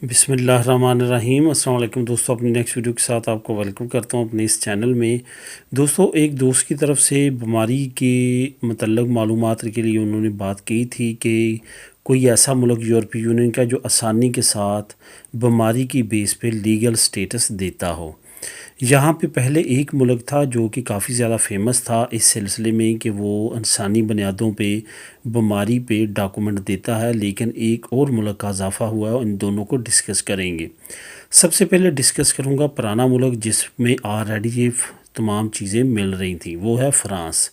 بسم اللہ الرحمن الرحیم۔ السلام علیکم دوستو، اپنی نیکسٹ ویڈیو کے ساتھ آپ کو ویلکم کرتا ہوں اپنے اس چینل میں۔ دوستو، ایک دوست کی طرف سے بیماری کے متعلق معلومات کے لیے انہوں نے بات کی تھی کہ کوئی ایسا ملک یورپی یونین کا جو آسانی کے ساتھ بیماری کی بیس پہ لیگل سٹیٹس دیتا ہو۔ یہاں پہ پہلے ایک ملک تھا جو کہ کافی زیادہ فیمس تھا اس سلسلے میں کہ وہ انسانی بنیادوں پہ بیماری پہ ڈاکومنٹ دیتا ہے، لیکن ایک اور ملک کا اضافہ ہوا ہے، ان دونوں کو ڈسکس کریں گے۔ سب سے پہلے ڈسکس کروں گا پرانا ملک جس میں آلریڈی یہ تمام چیزیں مل رہی تھیں، وہ ہے فرانس۔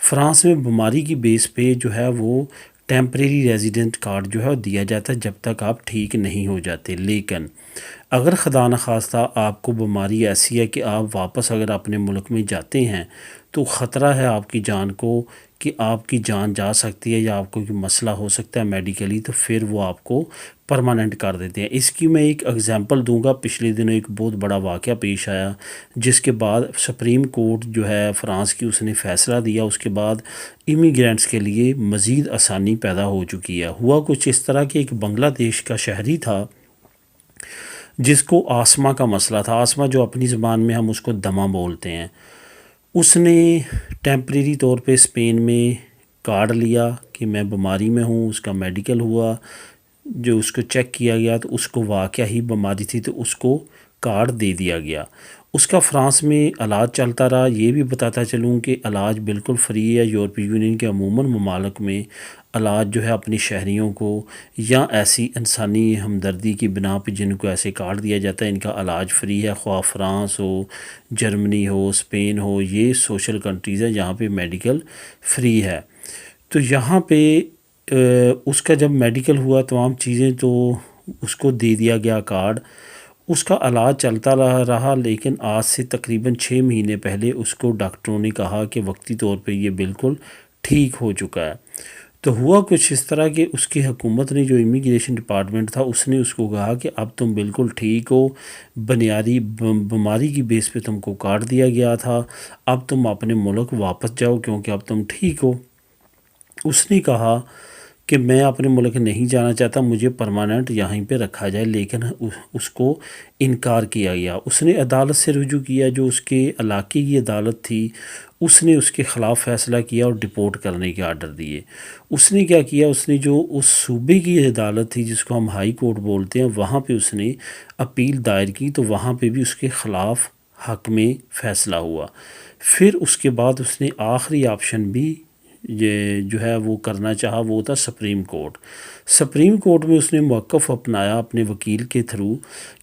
فرانس میں بیماری کی بیس پہ جو ہے وہ ٹیمپریری ریزیڈنٹ کارڈ جو ہے وہ دیا جاتا ہے جب تک آپ ٹھیک نہیں ہو جاتے، لیکن اگر خدا نخواستہ آپ کو بیماری ایسی ہے کہ آپ واپس اگر اپنے ملک میں جاتے ہیں تو خطرہ ہے آپ کی جان کو کہ آپ کی جان جا سکتی ہے یا آپ کو کوئی مسئلہ ہو سکتا ہے میڈیکلی، تو پھر وہ آپ کو پرماننٹ کر دیتے ہیں۔ اس کی میں ایک اگزامپل دوں گا۔ پچھلے دنوں ایک بہت بڑا واقعہ پیش آیا جس کے بعد سپریم کورٹ جو ہے فرانس کی اس نے فیصلہ دیا، اس کے بعد امیگرینٹس کے لیے مزید آسانی پیدا ہو چکی ہے۔ ہوا کچھ اس طرح کہ ایک بنگلہ دیش کا شہری تھا جس کو آسما کا مسئلہ تھا، آسما جو اپنی زبان میں ہم اس کو دمہ بولتے ہیں۔ اس نے ٹیمپریری طور پہ اسپین میں کارڈ لیا کہ میں بیماری میں ہوں، اس کا میڈیکل ہوا، جو اس کو چیک کیا گیا تو اس کو واقعہ ہی بیماری تھی تو اس کو کارڈ دے دیا گیا۔ اس کا فرانس میں علاج چلتا رہا۔ یہ بھی بتاتا چلوں کہ علاج بالکل فری ہے۔ یورپی یونین کے عموماً ممالک میں علاج جو ہے اپنی شہریوں کو یا ایسی انسانی ہمدردی کی بنا پہ جن کو ایسے کارڈ دیا جاتا ہے، ان کا علاج فری ہے، خواہ فرانس ہو، جرمنی ہو، اسپین ہو، یہ سوشل کنٹریز ہیں جہاں پہ میڈیکل فری ہے۔ تو یہاں پہ اس کا جب میڈیکل ہوا تمام چیزیں تو اس کو دے دیا گیا کارڈ، اس کا علاج چلتا رہا، لیکن آج سے تقریباً 6 مہینے پہلے اس کو ڈاکٹروں نے کہا کہ وقتی طور پہ یہ بالکل ٹھیک ہو چکا ہے۔ تو ہوا کچھ اس طرح کہ اس کی حکومت نے، جو امیگریشن ڈپارٹمنٹ تھا، اس نے اس کو کہا کہ اب تم بالکل ٹھیک ہو، بنیادی بیماری کی بیس پہ تم کو کارڈ دیا گیا تھا، اب تم اپنے ملک واپس جاؤ کیونکہ اب تم ٹھیک ہو۔ اس نے کہا کہ میں اپنے ملک نہیں جانا چاہتا، مجھے پرماننٹ یہیں پہ رکھا جائے، لیکن اس کو انکار کیا گیا۔ اس نے عدالت سے رجوع کیا، جو اس کے علاقے کی عدالت تھی، اس نے اس کے خلاف فیصلہ کیا اور ڈپورٹ کرنے کے آرڈر دیے۔ اس نے کیا کیا، اس نے جو اس صوبے کی عدالت تھی جس کو ہم ہائی کورٹ بولتے ہیں، وہاں پہ اس نے اپیل دائر کی، تو وہاں پہ بھی اس کے خلاف حق میں فیصلہ ہوا۔ پھر اس کے بعد اس نے آخری آپشن بھی یہ جو ہے وہ کرنا چاہا، وہ تھا سپریم کورٹ۔ سپریم کورٹ میں اس نے موقف اپنایا اپنے وکیل کے تھرو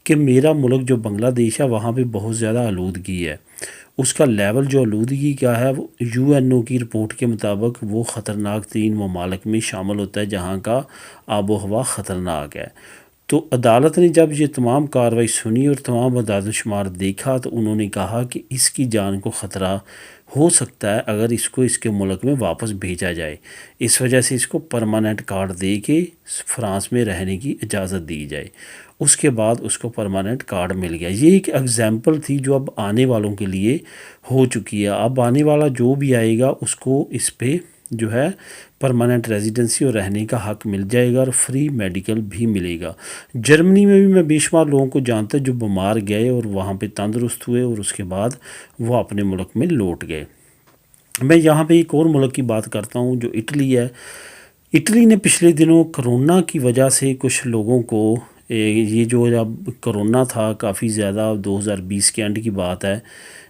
کہ میرا ملک جو بنگلہ دیش ہے وہاں پہ بہت زیادہ آلودگی ہے، اس کا لیول جو آلودگی کا ہے وہ UN کی رپورٹ کے مطابق وہ خطرناک ترین ممالک میں شامل ہوتا ہے جہاں کا آب و ہوا خطرناک ہے۔ تو عدالت نے جب یہ تمام کارروائی سنی اور تمام اعداد و شمار دیکھا تو انہوں نے کہا کہ اس کی جان کو خطرہ ہو سکتا ہے اگر اس کو اس کے ملک میں واپس بھیجا جائے، اس وجہ سے اس کو پرماننٹ کارڈ دے کے فرانس میں رہنے کی اجازت دی جائے۔ اس کے بعد اس کو پرماننٹ کارڈ مل گیا۔ یہ ایک ایگزامپل تھی جو اب آنے والوں کے لیے ہو چکی ہے۔ اب آنے والا جو بھی آئے گا اس کو اس پہ جو ہے پرماننٹ ریزیڈنسی اور رہنے کا حق مل جائے گا اور فری میڈیکل بھی ملے گا۔ جرمنی میں بھی میں بے شمار لوگوں کو جانتا جو بیمار گئے اور وہاں پہ تندرست ہوئے اور اس کے بعد وہ اپنے ملک میں لوٹ گئے۔ میں یہاں پہ ایک اور ملک کی بات کرتا ہوں جو اٹلی ہے۔ اٹلی نے پچھلے دنوں کرونا کی وجہ سے کچھ لوگوں کو یہ جو جب کرونا تھا کافی زیادہ 2020 کے اینڈ کی بات ہے،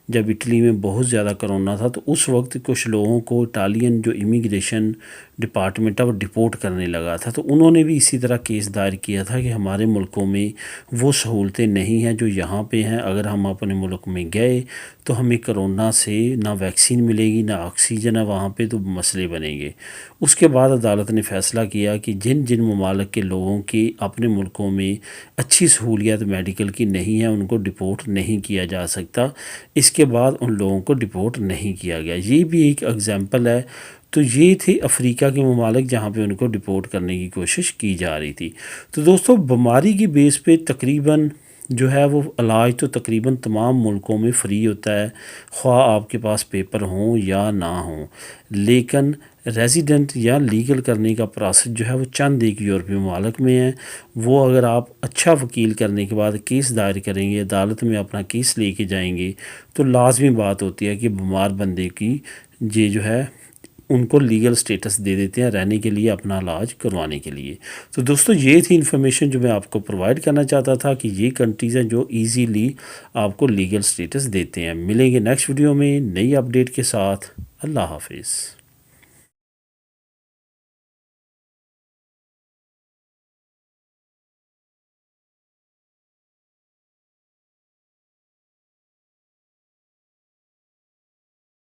جب اٹلی میں بہت زیادہ کرونا تھا تو اس وقت کچھ لوگوں کو اٹالین جو امیگریشن ڈپارٹمنٹ ہے وہ ڈپورٹ کرنے لگا تھا، تو انہوں نے بھی اسی طرح کیس دائر کیا تھا کہ ہمارے ملکوں میں وہ سہولتیں نہیں ہیں جو یہاں پہ ہیں، اگر ہم اپنے ملک میں گئے تو ہمیں کرونا سے نہ ویکسین ملے گی نہ آکسیجن ہے وہاں پہ، تو مسئلے بنیں گے۔ اس کے بعد عدالت نے فیصلہ کیا کہ جن جن ممالک کے لوگوں کی اپنے ملکوں میں اچھی سہولیات میڈیکل کی نہیں ہیں ان کو ڈپورٹ نہیں کیا جا سکتا۔ اس کے بعد ان لوگوں کو ڈپورٹ نہیں کیا گیا۔ یہ بھی ایک ایگزامپل ہے۔ تو یہ تھے افریقہ کے ممالک جہاں پہ ان کو ڈپورٹ کرنے کی کوشش کی جا رہی تھی۔ تو دوستو، بیماری کی بیس پہ تقریباً جو ہے وہ علاج تو تقریباً تمام ملکوں میں فری ہوتا ہے، خواہ آپ کے پاس پیپر ہوں یا نہ ہوں، لیکن ریزیڈنٹ یا لیگل کرنے کا پروسیس جو ہے وہ چند ایک یورپی ممالک میں ہے۔ وہ اگر آپ اچھا وکیل کرنے کے بعد کیس دائر کریں گے، عدالت میں اپنا کیس لے کے جائیں گے، تو لازمی بات ہوتی ہے کہ بیمار بندے کی یہ جو ہے ان کو لیگل سٹیٹس دے دیتے ہیں رہنے کے لیے، اپنا علاج کروانے کے لیے۔ تو دوستو یہ تھی انفارمیشن جو میں آپ کو پرووائڈ کرنا چاہتا تھا کہ یہ کنٹریز ہیں جو ایزیلی آپ کو لیگل سٹیٹس دیتے ہیں۔ ملیں گے نیکسٹ ویڈیو میں نئی اپڈیٹ کے ساتھ۔ اللہ حافظ۔